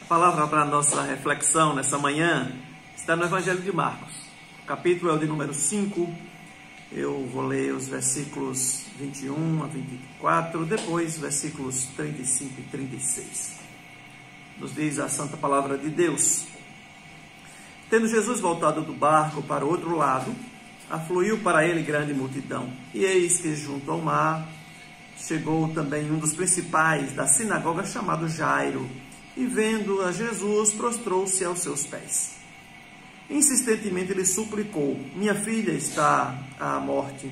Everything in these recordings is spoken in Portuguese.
A palavra para a nossa reflexão nessa manhã está no Evangelho de Marcos. O capítulo é o de número 5. Eu vou ler os versículos 21 a 24, depois versículos 35 e 36. Nos diz a santa palavra de Deus: Tendo Jesus voltado do barco para o outro lado, afluiu para ele grande multidão. E eis que junto ao mar chegou também um dos principais da sinagoga, chamado Jairo, e vendo a Jesus, prostrou-se aos seus pés. Insistentemente lhe suplicou: Minha filha está à morte.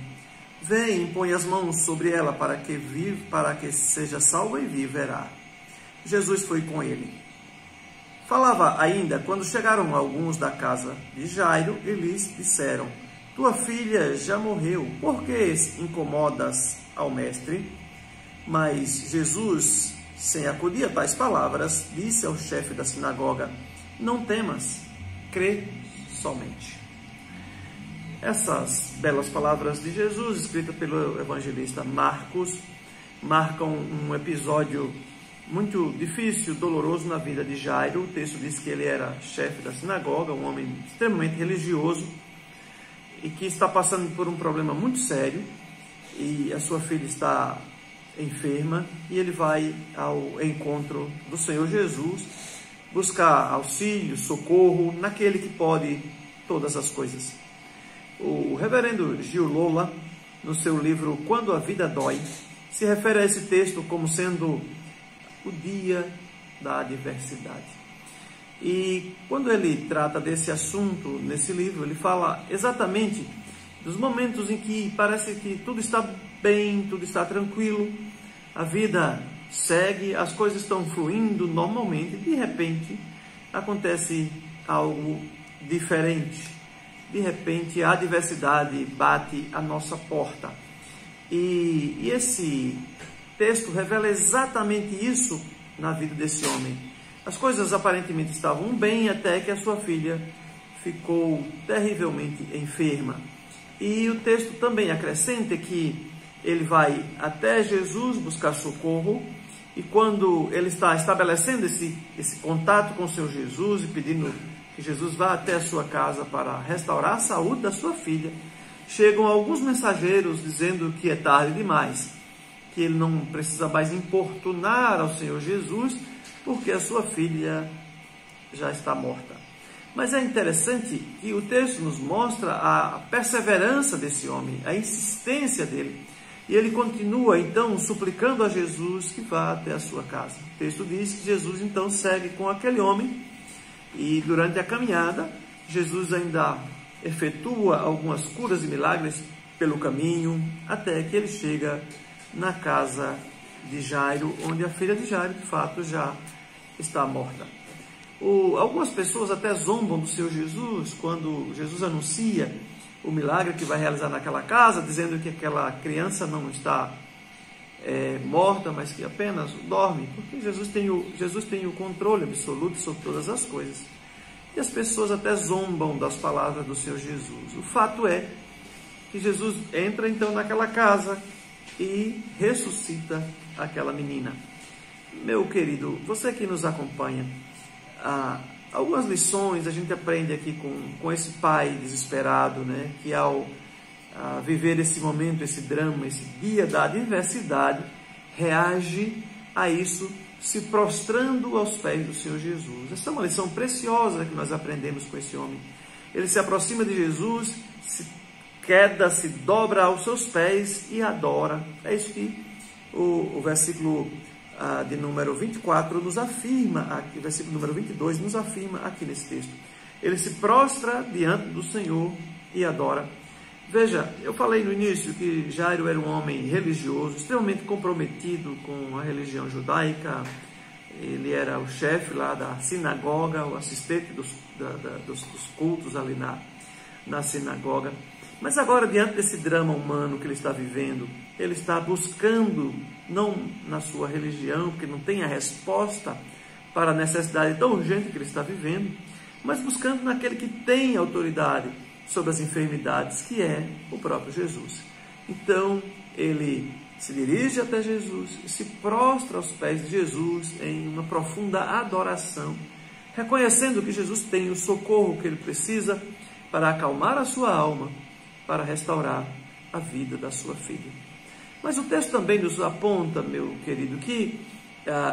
Vem, põe as mãos sobre ela para que seja salva e viverá. Jesus foi com ele. Falava ainda quando chegaram alguns da casa de Jairo e lhes disseram: Tua filha já morreu, por que incomodas ao mestre? Mas Jesus, sem acudir a tais palavras, disse ao chefe da sinagoga: Não temas, crê somente. Essas belas palavras de Jesus, escritas pelo evangelista Marcos, marcam um episódio muito difícil, doloroso na vida de Jairo. O texto diz que ele era chefe da sinagoga, um homem extremamente religioso e que está passando por um problema muito sério, e a sua filha está enferma, e ele vai ao encontro do Senhor Jesus buscar auxílio, socorro naquele que pode todas as coisas. O reverendo Gil Lola, no seu livro Quando a Vida Dói, se refere a esse texto como sendo o dia da adversidade. E quando ele trata desse assunto nesse livro, ele fala exatamente dos momentos em que parece que tudo está bem, tudo está tranquilo, a vida segue, as coisas estão fluindo normalmente, de repente acontece algo diferente. De repente a adversidade bate à nossa porta. E esse texto revela exatamente isso na vida desse homem. As coisas aparentemente estavam bem até que a sua filha ficou terrivelmente enferma. E o texto também acrescenta que ele vai até Jesus buscar socorro, e quando ele está estabelecendo esse contato com o Senhor Jesus e pedindo que Jesus vá até a sua casa para restaurar a saúde da sua filha, chegam alguns mensageiros dizendo que é tarde demais, que ele não precisa mais importunar ao Senhor Jesus, porque a sua filha já está morta. Mas é interessante que o texto nos mostra a perseverança desse homem, a insistência dele. E ele continua, então, suplicando a Jesus que vá até a sua casa. O texto diz que Jesus, então, segue com aquele homem, e durante a caminhada, Jesus ainda efetua algumas curas e milagres pelo caminho, até que ele chega na casa de Jairo, onde a filha de Jairo, de fato, já está morta. Algumas pessoas até zombam do Senhor Jesus quando Jesus anuncia o milagre que vai realizar naquela casa, dizendo que aquela criança não está morta, mas que apenas dorme, porque Jesus tem o controle absoluto sobre todas as coisas. E as pessoas até zombam das palavras do Senhor Jesus. O fato é que Jesus entra então naquela casa e ressuscita aquela menina. Meu querido, você que nos acompanha, algumas lições a gente aprende aqui com esse pai desesperado, né? Que ao viver esse momento, esse drama, esse dia da adversidade, reage a isso se prostrando aos pés do Senhor Jesus. Essa é uma lição preciosa que nós aprendemos com esse homem. Ele se aproxima de Jesus, se dobra aos seus pés e adora. É isso que o versículo de número 24 nos afirma, aqui, versículo número 22 nos afirma aqui nesse texto. Ele se prostra diante do Senhor e adora. Veja, eu falei no início que Jairo era um homem religioso, extremamente comprometido com a religião judaica. Ele era o chefe lá da sinagoga, o assistente dos cultos ali na sinagoga. Mas agora, diante desse drama humano que ele está vivendo, ele está buscando, não na sua religião, porque não tem a resposta para a necessidade tão urgente que ele está vivendo, mas buscando naquele que tem autoridade sobre as enfermidades, que é o próprio Jesus. Então, ele se dirige até Jesus e se prostra aos pés de Jesus em uma profunda adoração, reconhecendo que Jesus tem o socorro que ele precisa para acalmar a sua alma, para restaurar a vida da sua filha. Mas o texto também nos aponta, meu querido, que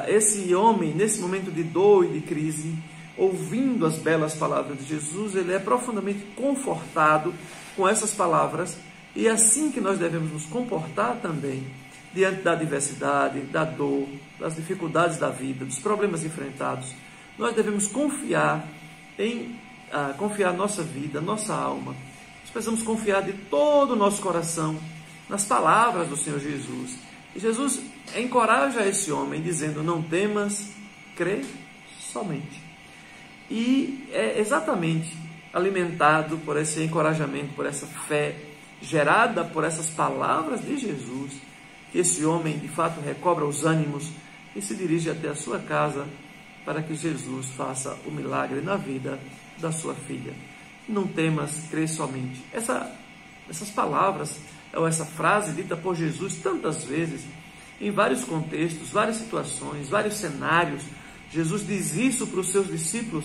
esse homem, nesse momento de dor e de crise, ouvindo as belas palavras de Jesus, ele é profundamente confortado com essas palavras, e é assim que nós devemos nos comportar também, diante da adversidade, da dor, das dificuldades da vida, dos problemas enfrentados. Nós devemos confiar nossa vida, nossa alma. Nós precisamos confiar de todo o nosso coração nas palavras do Senhor Jesus. E Jesus encoraja esse homem dizendo: não temas, crê somente. E é exatamente alimentado por esse encorajamento, por essa fé gerada por essas palavras de Jesus, que esse homem de fato recobra os ânimos e se dirige até a sua casa para que Jesus faça o milagre na vida da sua filha. Não temas, crê somente. Essas palavras, ou essa frase dita por Jesus tantas vezes, em vários contextos, várias situações, vários cenários, Jesus diz isso para os seus discípulos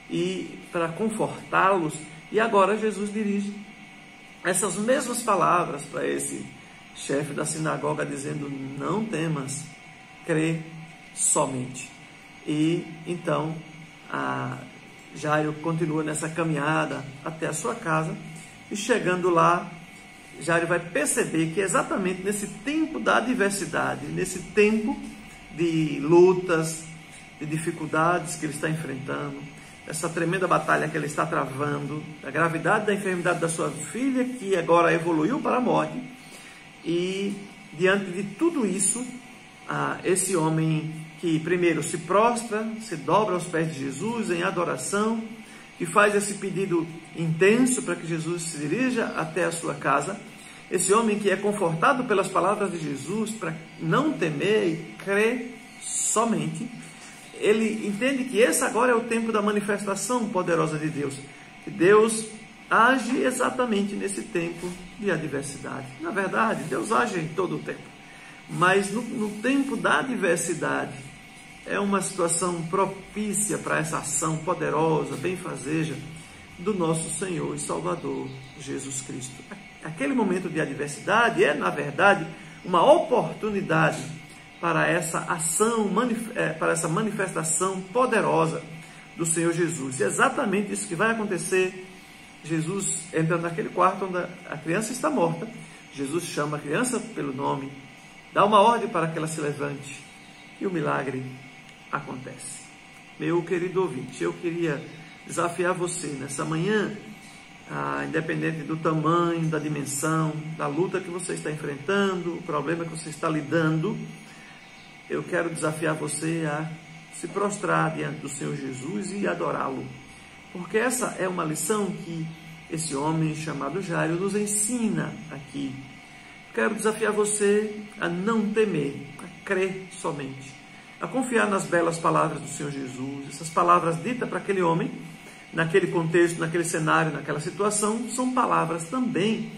e para confortá-los, e agora Jesus dirige essas mesmas palavras para esse chefe da sinagoga, dizendo: não temas, crê somente. E então Jairo continua nessa caminhada até a sua casa, e chegando lá, Jairo vai perceber que exatamente nesse tempo da adversidade, nesse tempo de lutas, de dificuldades que ele está enfrentando, essa tremenda batalha que ele está travando, a gravidade da enfermidade da sua filha, que agora evoluiu para a morte, e diante de tudo isso, esse homem que primeiro se prostra, se dobra aos pés de Jesus em adoração, que faz esse pedido intenso para que Jesus se dirija até a sua casa, esse homem que é confortado pelas palavras de Jesus para não temer e crer somente, ele entende que esse agora é o tempo da manifestação poderosa de Deus, que Deus age exatamente nesse tempo de adversidade. Na verdade, Deus age em todo o tempo, mas no tempo da adversidade é uma situação propícia para essa ação poderosa, benfazeja do nosso Senhor e Salvador Jesus Cristo. Aquele momento de adversidade é, na verdade, uma oportunidade para essa ação, para essa manifestação poderosa do Senhor Jesus. E é exatamente isso que vai acontecer. Jesus entra naquele quarto onde a criança está morta. Jesus chama a criança pelo nome, dá uma ordem para que ela se levante, e o milagre acontece. Meu querido ouvinte, eu queria desafiar você nessa manhã, independente do tamanho, da dimensão, da luta que você está enfrentando, o problema que você está lidando, eu quero desafiar você a se prostrar diante do Senhor Jesus e adorá-lo, porque essa é uma lição que esse homem chamado Jairo nos ensina aqui. Quero desafiar você a não temer, a crer somente, a confiar nas belas palavras do Senhor Jesus. Essas palavras ditas para aquele homem, naquele contexto, naquele cenário, naquela situação, são palavras também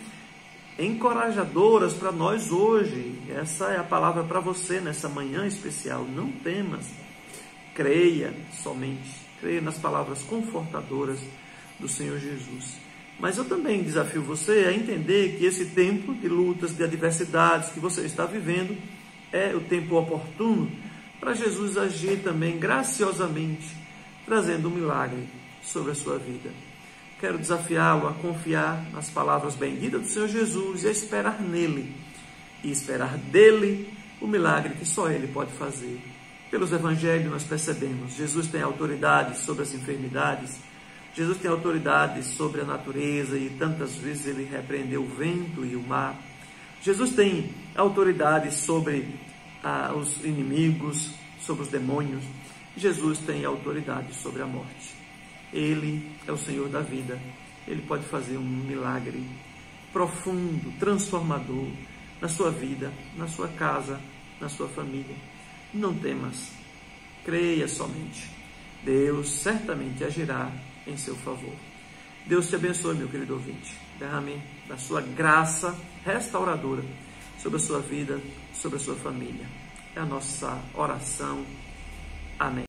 encorajadoras para nós hoje. Essa é a palavra para você nessa manhã especial. Não temas, creia somente, creia nas palavras confortadoras do Senhor Jesus. Mas eu também desafio você a entender que esse tempo de lutas, de adversidades que você está vivendo é o tempo oportuno para Jesus agir também graciosamente, trazendo um milagre sobre a sua vida. Quero desafiá-lo a confiar nas palavras benditas do Senhor Jesus e a esperar nele, e esperar dele o milagre que só ele pode fazer. Pelos evangelhos nós percebemos, Jesus tem autoridade sobre as enfermidades, Jesus tem autoridade sobre a natureza, e tantas vezes ele repreendeu o vento e o mar. Jesus tem autoridade sobre os inimigos, sobre os demônios. Jesus tem autoridade sobre a morte. Ele é o Senhor da vida. Ele pode fazer um milagre profundo, transformador na sua vida, na sua casa, na sua família. Não temas, creia somente. Deus certamente agirá em seu favor. Deus te abençoe, meu querido ouvinte. Derrame da sua graça restauradora sobre a sua vida, sobre a sua família. É a nossa oração. Amém.